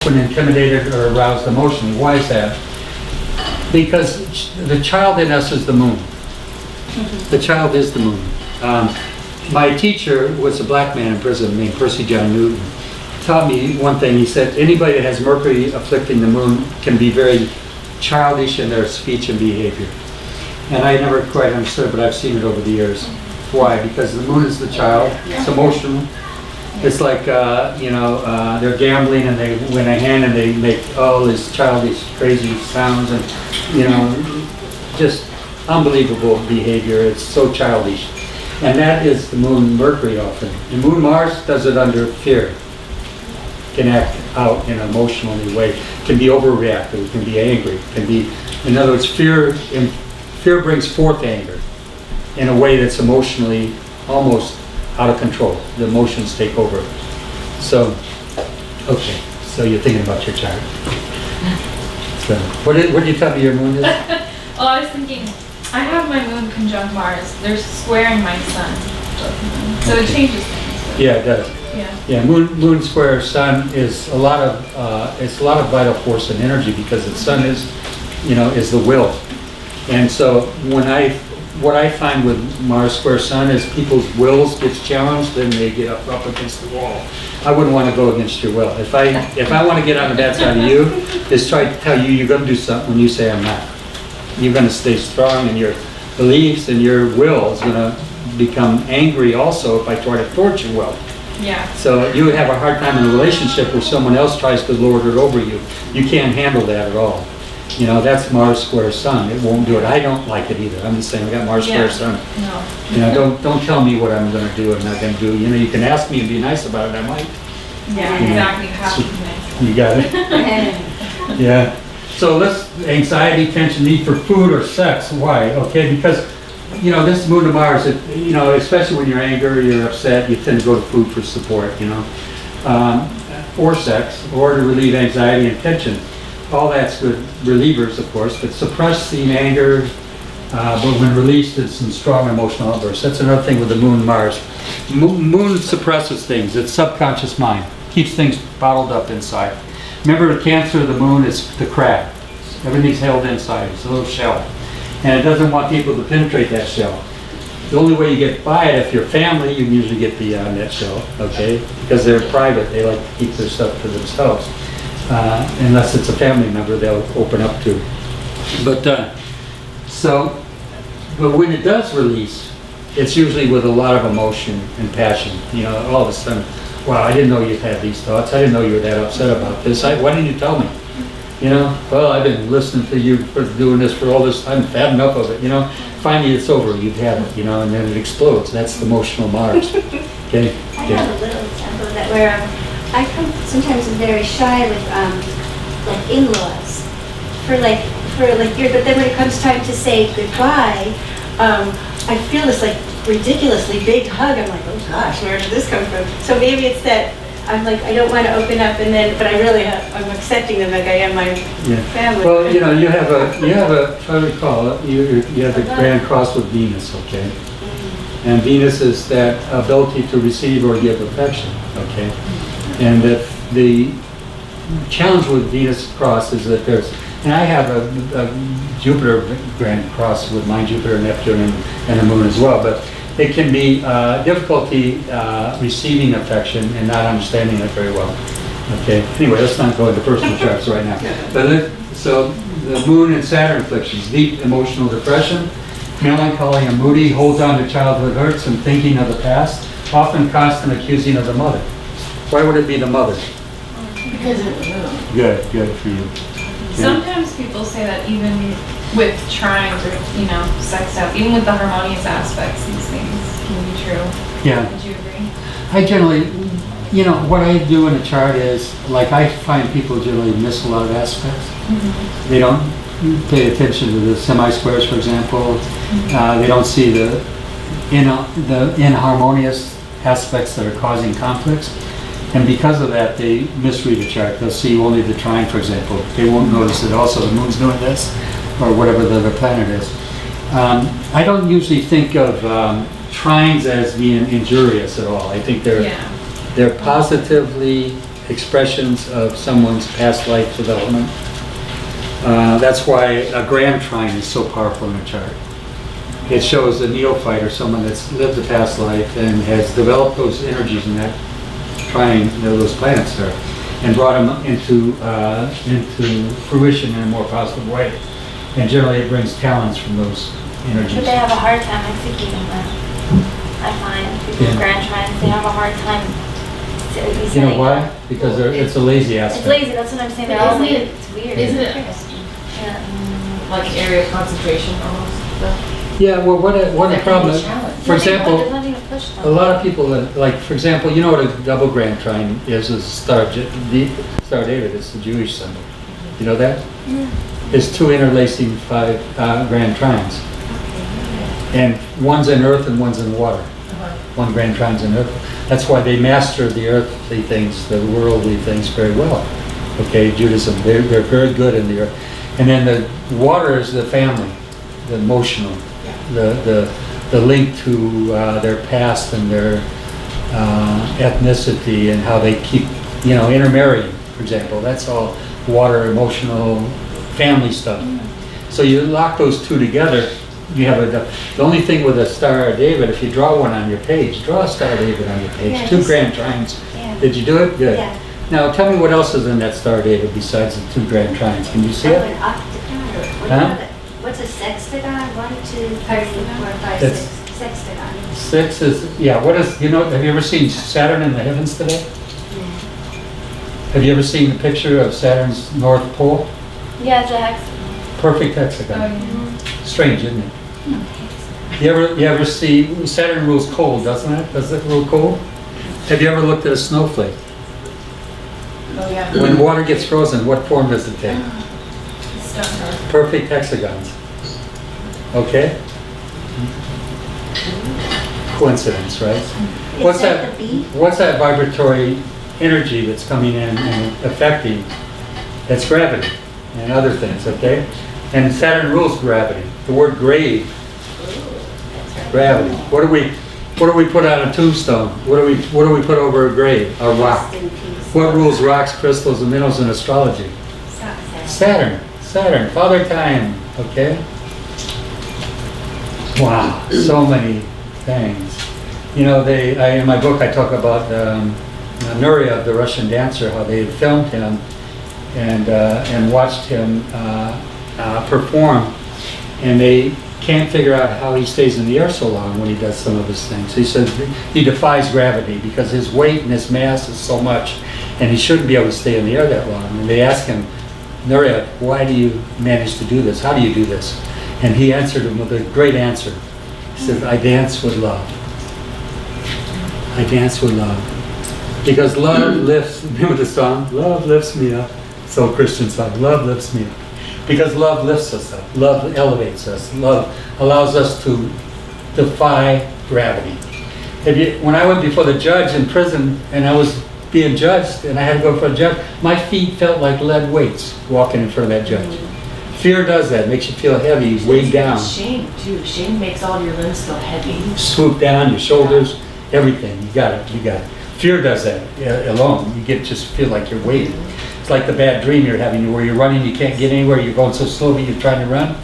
when intimidated or aroused emotionally. Why is that? Because the child in us is the moon. The child is the moon. My teacher was a black man in prison named Percy John Newton. Taught me one thing. He said anybody that has Mercury afflicting the moon can be very childish in their speech and behavior. And I never quite understood, but I've seen it over the years. Why? Because the moon is the child. It's emotional. It's like, they're gambling and they win a hand and they make all these childish, crazy sounds and, just unbelievable behavior. It's so childish. And that is the moon Mercury often. The moon Mars does it under fear. Can act out in an emotional way. Can be overreactive. Can be angry. Can be, in other words, fear brings forth anger in a way that's emotionally almost out of control. The emotions take over. So, okay. So you're thinking about your chart. So, what did you tell me your moon is? Well, I was thinking, I have my moon conjunct Mars. They're squaring my sun. So it changes things. Yeah, it does. Yeah, moon square sun is a lot of vital force and energy because the sun is the will. And so what I find with Mars square sun is people's wills gets challenged, then they get up against the wall. I wouldn't want to go against your will. If I want to get on the bad side of you, is try to tell you you're going to do something when you say I'm not. You're going to stay strong in your beliefs, and your will is going to become angry also if I try to thwart your will. Yeah. So you would have a hard time in a relationship where someone else tries to lord it over you. You can't handle that at all. That's Mars square sun. It won't do it. I don't like it either. I'm just saying I got Mars square sun. No. Don't tell me what I'm going to do or not going to do. You can ask me and be nice about it. I might. Yeah, exactly. You have to be nice. You got it. Yeah. So anxiety, tension, need for food or sex. Why? Okay, because this moon to Mars, especially when you're angry, you're upset, you tend to go to food for support, or sex, or to relieve anxiety and tension. All that's good relievers, of course, but suppressing anger, but when released, it's some strong emotional outbursts. That's another thing with the moon Mars. Moon suppresses things. It's subconscious mind. Keeps things bottled up inside. Remember, the Cancer of the moon is the crab. Everything's held inside. It's a little shell. And it doesn't want people to penetrate that shell. The only way you get by it, if you're family, you usually get beyond that shell, okay? Because they're private. They like to keep their stuff to themselves. Unless it's a family member, they'll open up to. But when it does release, it's usually with a lot of emotion and passion. All of a sudden, wow, I didn't know you had these thoughts. I didn't know you were that upset about this. Why didn't you tell me? Well, I've been listening to you for doing this for all this time. I've had enough of it. Finally it's over. You've had it. And then it explodes. That's the emotional Mars. Okay. I have a little example of that where I come sometimes I'm very shy with like in-laws for years, but then when it comes time to say goodbye, I feel this like ridiculously big hug. I'm like, oh gosh, where did this come from? So maybe it's that I'm like, I don't want to open up, but I really I'm accepting them like I am my family. Well, you have a if I recall it, you have the Grand Cross with Venus, okay? Mm-hmm. And Venus is that ability to receive or give affection, okay? And that the challenge with Venus Cross is that and I have a Jupiter Grand Cross with my Jupiter, Neptune, and the Moon as well, but it can be difficulty receiving affection and not understanding it very well. Okay. Anyway, let's not go into personal charts right now. But so the Moon and Saturn afflictions: deep emotional depression, melancholy and moody, holds on to childhood hurts and thinking of the past, often constant accusing of the mother. Why would it be the mother? Because of the moon. Good for you. Sometimes people say that even with trines or, sex stuff, even with the harmonious aspects, these things can be true. Yeah. Would you agree? I generally, what I do in a chart is, I find people generally miss a lot of aspects. Mm-hmm. They don't pay attention to the semi-squares, for example. Mm-hmm. They don't see the inharmonious aspects that are causing conflicts. And because of that, they misread the chart. They'll see only the trine, for example. They won't notice that also the moon's doing this, or whatever the other planet is. I don't usually think of trines as being injurious at all. I think they're positively expressions of someone's past life development. That's why a grand trine is so powerful in a chart. It shows a neophyte or someone that's lived a past life and has developed those energies in that trine, those planets there, and brought them into fruition in a more positive way. And generally it brings talents from those energies. But they have a hard time executing that. I find people with grand trines, they have a hard time. You know why? Because it's a lazy aspect. It's lazy, that's what I'm saying. They're all lazy. It's weird. Isn't it Yeah. like area of concentration almost? Yeah, well, what a problem. For example, There's nothing to push them. a lot of people, like, for example, you know what a double grand trine is? The Star David, it's the Jewish symbol. You know that? Yeah. It's two interlacing 5 grand trines. And one's in earth and one's in water. One grand trine's in earth. That's why they master the earthly things, the worldly things very well. Okay, Judaism, they're very good in the earth. And then the water is the family, the emotional, the link to their past and their ethnicity and how they keep, intermarrying, for example. That's all water, emotional, family stuff. So you lock those two together, you have the only thing with a Star of David, if you draw one on your page, draw a Star of David on your page, Yeah, 2 just- grand trines. Yeah. Did you do it? Good. Yeah. Now tell me what else is in that Star of David besides the 2 grand trines. Can you see Oh, it? an octagon, or what Huh? do you call it? What's a sextagon? 1, 2, 3, 4, 5, That's- 6. Sextagon. 6 is, have you ever seen Saturn in the heavens today? Have you ever seen the picture of Saturn's North Pole? Yeah, it's a hex. Perfect hexagon. Strange, isn't it? You ever see, Saturn rules cold, doesn't it? Does it rule cold? Have you ever looked at a snowflake? Oh, yeah. When water gets frozen, what form does it take? Stuff. Perfect hexagons. Okay? Coincidence, right? Is that the bee? What's that vibratory energy that's coming in and affecting? That's gravity and other things, okay? And Saturn rules gravity. The word grave, gravity. What do we put on a tombstone? What do we put over a grave? A rock. Rest in peace. What rules rocks, crystals, and minerals in astrology? Saturn, Father Time, okay? Wow, so many things. In my book I talk about Nuria, the Russian dancer, how they filmed him and watched him perform, and they can't figure out how he stays in the air so long when he does some of his things. He says he defies gravity because his weight and his mass is so much, and he shouldn't be able to stay in the air that long. And they ask him, Nuria, why do you manage to do this? How do you do this? And he answered them with a great answer. He says, I dance with love. I dance with love. Because love lifts, remember the song? Love lifts me up. It's an old Christian song, love lifts me up. Because love lifts us up. Love elevates us. Love allows us to defy gravity. When I went before the judge in prison and I was being judged and I had to go for a judge, my feet felt like lead weights walking in front of that judge. Fear does that, makes you feel heavy, weighed down. Shame too. Shame makes all your limbs feel heavy. Swoop down, your shoulders, everything. You got it. Fear does that alone. You just feel like you're weighted. It's like the bad dream you're having where you're running, you can't get anywhere, you're going so slowly, you're trying to run,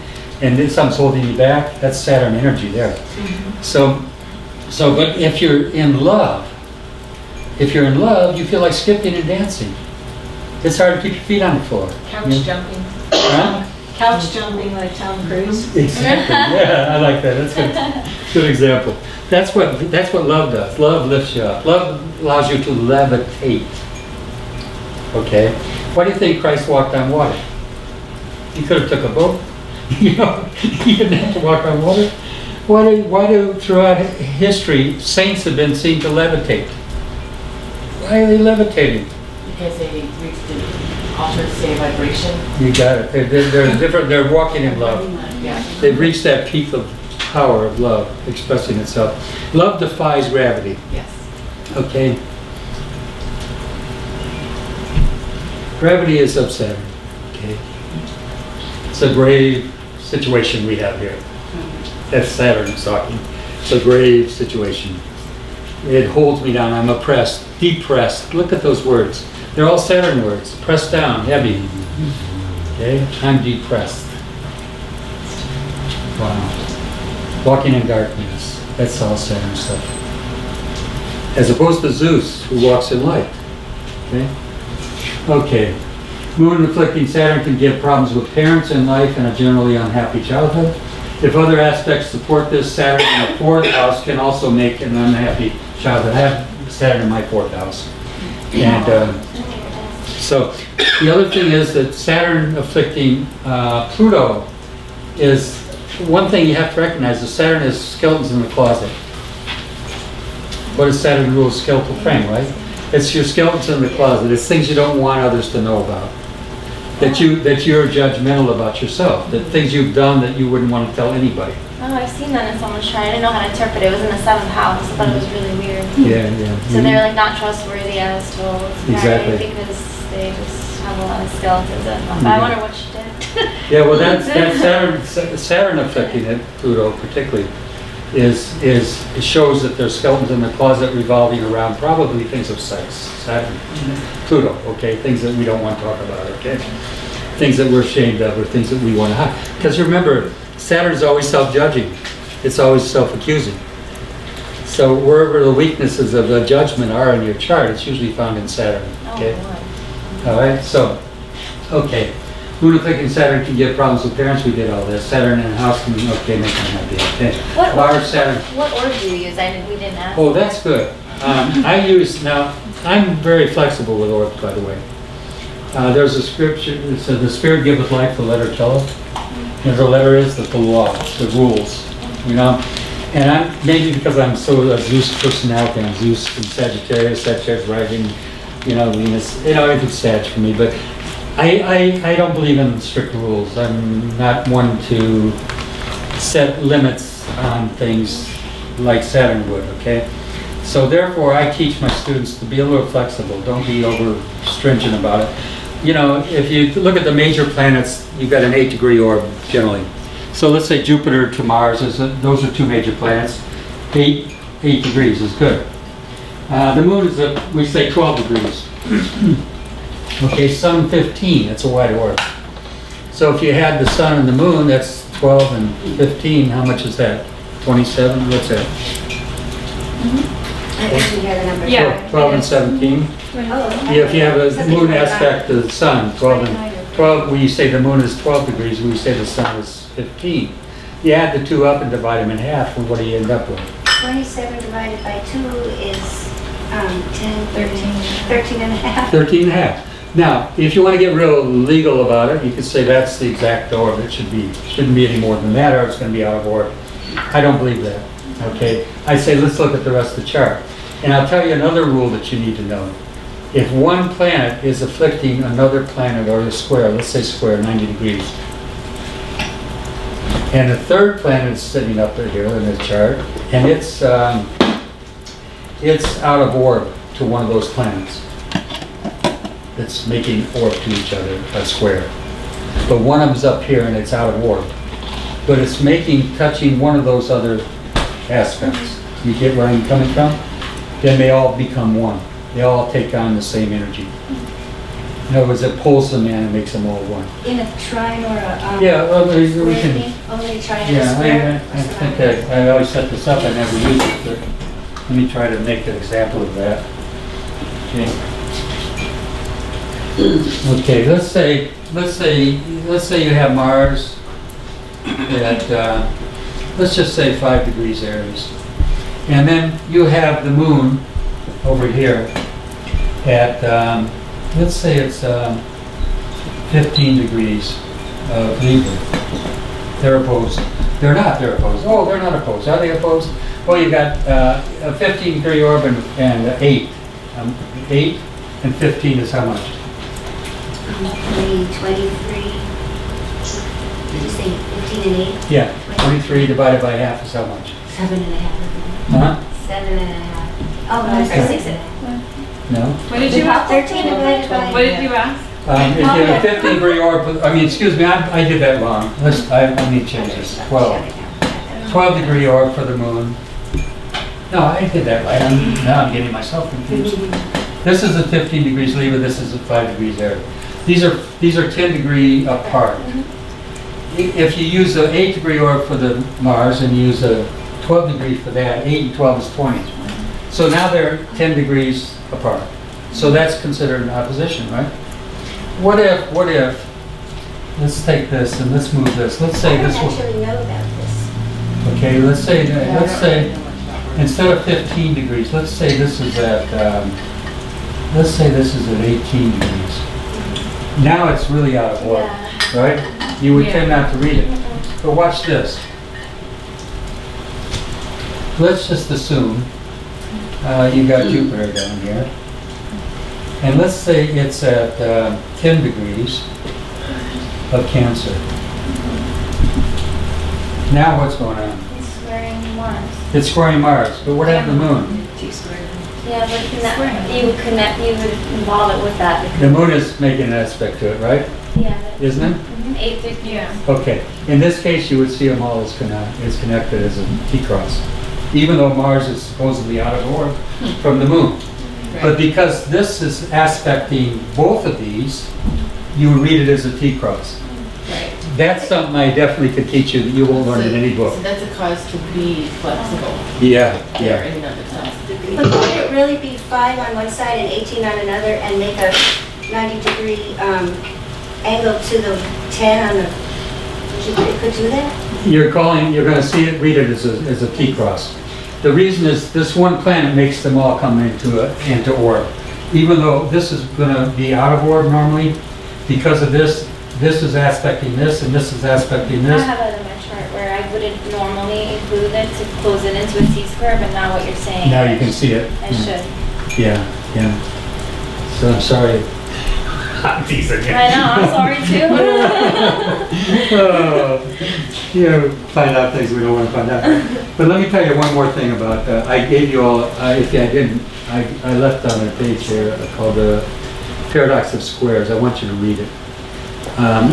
and then something's holding you back. That's Saturn energy there. So, but if you're in love, you feel like skipping and dancing. It's hard to keep your feet on the floor. Couch jumping. Huh? Couch jumping like Tom Cruise. Exactly. Yeah, I like that. That's good. Good example. That's what love does. Love lifts you up. Love allows you to levitate. Okay. Why do you think Christ walked on water? He could have took a boat. He didn't have to walk on water. Why do throughout history saints have been seen to levitate? Why are they levitating? Because they reach the altered state vibration. You got it. They're different. They're walking in love. Yeah. They've reached that peak of power of love expressing itself. Love defies gravity. Yes. Okay. Gravity is of Saturn. Okay. It's a grave situation we have here. That's Saturn talking. It's a grave situation. It holds me down. I'm oppressed, depressed. Look at those words. They're all Saturn words. Pressed down, heavy. Okay, I'm depressed. Wow. Walking in darkness. That's all Saturn stuff. As opposed to Zeus, who walks in light. Okay? Okay. Moon afflicting Saturn can give problems with parents in life and a generally unhappy childhood. If other aspects support this, Saturn in the 4th house can also make an unhappy childhood. I have Saturn in my 4th house. And so the other thing is that Saturn afflicting Pluto is, one thing you have to recognize is Saturn is skeletons in the closet. What does Saturn rule? Skeletal frame, right? It's your skeletons in the closet. It's things you don't want others to know about. That you're judgmental about yourself. That things you've done that you wouldn't want to tell anybody. Oh, I've seen that in someone's chart. I didn't know how to interpret it. It was in the 7th house. I thought it was really weird. Yeah. So they're like not trustworthy, I was told. Exactly. Right? Because they just have a lot of skeletons in them. I wonder what she did. Yeah, well, that's Saturn affecting it, Pluto particularly, it shows that there's skeletons in the closet revolving around probably things of sex. Saturn, Pluto, okay, things that we don't want to talk about, okay, things that we're ashamed of or things that we want to hide. Because remember, Saturn's always self-judging. It's always self-accusing. So wherever the weaknesses of the judgment are in your chart, it's usually found in Saturn. Okay. Oh, All right. So, okay. Moon afflicting Saturn can give problems with parents. We did all this. Saturn in a house can make them happy. Okay. What Mars, order, Saturn. what order do you use? We didn't ask. Oh, that's good. Now I'm very flexible with orb, by the way. There's a scripture that says, "The Spirit giveth life, the letter telleth." And the letter is the law, the rules, you know. And maybe because I'm so a Zeus personality, I'm Zeus and Sagittarius rising, you know, Venus, you know, everything's Sag for me. But I don't believe in strict rules. I'm not one to set limits on things like Saturn would, okay? So therefore, I teach my students to be a little flexible. Don't be over stringent about it. You know, if you look at the major planets, you've got an 8-degree orb generally. So let's say Jupiter to Mars, those are 2 major planets. 8 degrees is good. The moon is, we say 12 degrees. Okay, sun 15, that's a wide orb. So if you had the sun and the moon, that's 12 and 15, how much is that? 27, what's that? I didn't hear the number. Yeah. 12 and 17. Oh, Yeah, if you have a something moon like that. aspect to the sun, 12, when you say the moon is 12 degrees, when you say the sun is 15. You add the 2 up and divide them in half, and what do you end up with? 27 divided by 2 is 10, 13. 13 and a half. 13 and a half. Now, if you want to get real legal about it, you could say that's the exact orb it should be. Shouldn't be any more than that, or it's going to be out of order. I don't believe that. Okay, I say let's look at the rest of the chart. And I'll tell you another rule that you need to know. If one planet is afflicting another planet or a square, let's say square, 90 degrees, and the third planet is sitting up here in the chart, and it's out of orb to one of those planets. It's making orb to each other, a square. But one of them's up here and it's out of orb. But it's touching one of those other aspects. You get where I'm coming from? Then they all become one. They all take on the same energy. In other words, it pulls them in and makes them all one. In a trine or a Yeah, well, we square can. thing? Only a trine and a Yeah, square? I think that I always set this up. I never use it, but let me try to make an example of that. Okay. Okay. Let's say you have Mars at let's just say 5 degrees Aries, and then you have the Moon over here at let's say it's 15 degrees of Libra. They're opposed. They're not. They're opposed. Oh, they're not opposed. Are they opposed? Well, you got a 15-degree orb and 8. 8 and 15 is how much? 23. Did you say 15 and 8? Yeah, 23 divided by half is how much? 7 and a half. Huh? 7 and a half. Oh, no, sorry, 6 and a half. No? What did you ask? 13 divided by... What did you ask? If you have a 15-degree orb, excuse me, I did that wrong. I need to change this. 12-degree orb for the Moon. No, I did that right. Now I'm getting myself confused. This is at 15 degrees Libra, this is at 5 degrees Aries. These are 10 degree apart. If you use an 8 degree orb for the Mars and you use a 12 degree for that, 8 and 12 is 20. So now they're 10 degrees apart. So that's considered an opposition, right? What if, let's take this and let's move this. Let's say I don't this was, actually know about this. okay, let's say, instead of 15 degrees, let's say this is at, let's say this is at 18 degrees. Now it's really out of order, right? You would tend not to read it. But watch this. Let's just assume you got Jupiter down here. And let's say it's at 10 degrees of Cancer. Now what's going on? It's squaring Mars. It's squaring Mars, but what happened to the moon? Yeah, but you would involve it with that. The moon is making an aspect to it, right? Yeah. Isn't it? 8 degrees. Yeah. Okay. In this case, you would see them all as connected as a T-cross, even though Mars is supposedly out of orb from the moon. But because this is aspecting both of these, you would read it as a T-cross. Right. That's something I definitely could teach you that you won't learn in any book. So that's a cause to be flexible. Yeah, There yeah. in and of itself. But would it really be 5 on one side and 18 on another and make a 90-degree angle to the 10 on the, it could do that? You're going to see it, read it as a T-cross. The reason is this one planet makes them all come into orb. Even though this is going to be out of orb normally, because of this is aspecting this and this is aspecting I this. have it in my chart where I wouldn't normally include it to close it into a T-square, but now what you're saying. Now you can see it. I should. Yeah. So I'm sorry. I'm teasing you. I know, I'm sorry too. You find out things we don't want to find out. But let me tell you one more thing about, I gave you all, if I didn't, I left on a page here called the Paradox of Squares. I want you to read it.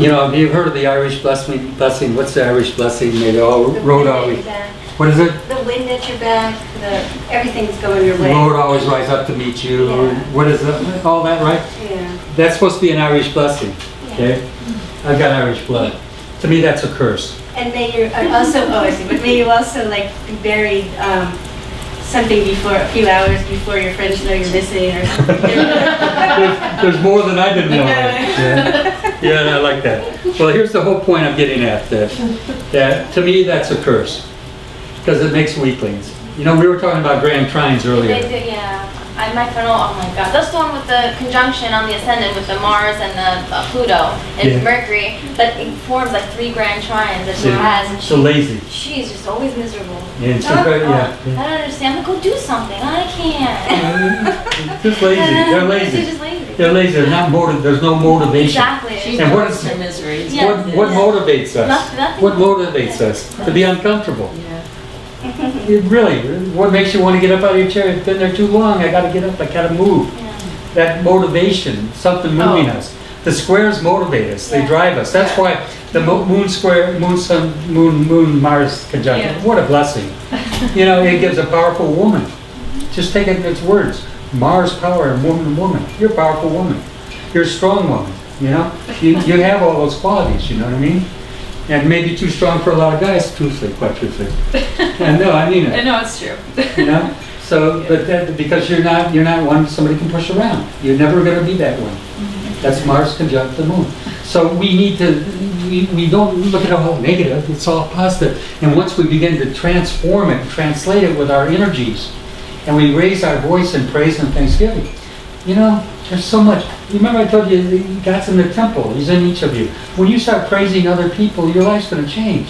You know, have you heard of the Irish blessing? What's the Irish blessing? They all The road wind at always. your back. What is it? The wind at your back, everything's going your way. Road always rise up to meet you. Yeah. What is that? All that, right? Yeah. That's supposed to be an Irish blessing. Okay, I've got Irish blood. To me, that's a curse. And may you also, I see, but may you also like be buried something before, a few hours before your friends know you're missing or something. There's more than I didn't know. Yeah, and I like that. Well, here's the whole point I'm getting at. That to me, that's a curse because it makes weaklings. You know, we were talking about grand trines earlier. They do, yeah. My frontal, oh my god. That's the one with the conjunction on the ascendant with the Mars and the Pluto and Yeah. Mercury. But it forms like 3 grand trines that she Yeah. has. And So lazy. she's just always miserable. Yeah, and she's Oh, very- oh, yeah. I don't understand. I'm like, go do something. I can't. Just lazy. They're She's lazy. just lazy. They're lazy. They're not motivated. There's no motivation. Exactly. She's And what lost is- her misery. Yeah. What motivates us? Nothing. What motivates us? To be uncomfortable. Yeah. It really, what makes you want to get up out of your chair? It's been there too long. I got to get up. I got to move. Yeah. That motivation, something moving us. The squares motivate us. They Yeah. drive us. That's why the moon square, moon sun, moon Mars conjunction. Yeah. What a blessing! You know, it gives a powerful woman. Just take it in its words. Mars power and woman. You're a powerful woman. You're a strong woman. You know, you have all those qualities. You know what I mean? And maybe too strong for a lot of guys. Truthfully, quite truthfully. And no, I mean I it. know it's true. You know. So, but that, because you're not one somebody can push around. You're never going to be that one. That's Mars conjunct the moon. So we need to, we don't look at it all negative, it's all positive. And once we begin to transform it, translate it with our energies, and we raise our voice in praise and thanksgiving, you know, there's so much. Remember I told you, God's in the temple, He's in each of you. When you start praising other people, your life's going to change.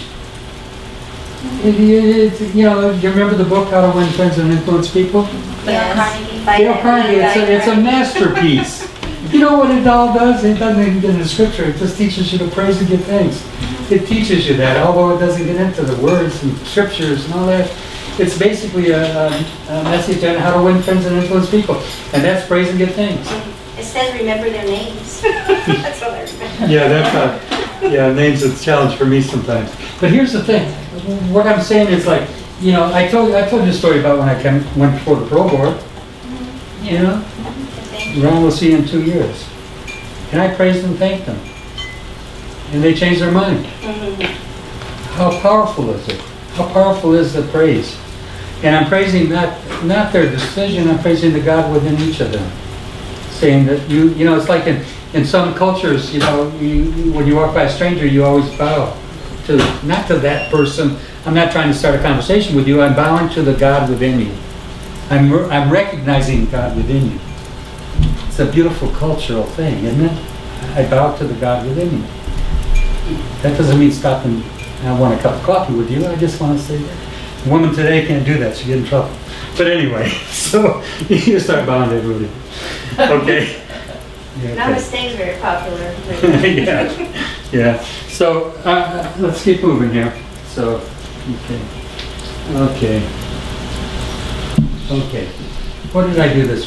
You know, do you remember the book, How to Win Friends and Influence People? Dale Carnegie. Dale Carnegie, it's a masterpiece. You know what it all does? It doesn't even get into scripture. It just teaches you to praise and give thanks. It teaches you that, although it doesn't get into the words and scriptures and all that. It's basically a message on how to win friends and influence people. And that's praise and give thanks. It says remember their names. That's what I remember. Yeah, that's names a challenge for me sometimes. But here's the thing. What I'm saying is like, you know, I told you a story about when I went before the pro board. You know? Ron, we'll see you in 2 years. And I praised and thanked them. And they changed their mind. How powerful is it? How powerful is the praise? And I'm praising not their decision, I'm praising the God within each of them. Saying that you know, it's like in some cultures, you know, when you walk by a stranger, you always bow to, not to that person. I'm not trying to start a conversation with you, I'm bowing to the God within you. I'm recognizing God within you. It's a beautiful cultural thing, isn't it? I bow to the God within you. That doesn't mean stopping, I want a cup of coffee with you, I just want to say that. A woman today can't do that, she'll get in trouble. But anyway, so you start bowing to everybody. Okay? Yeah, okay. Namaste is very popular. Yeah. So let's keep moving here. So, okay. What did I do this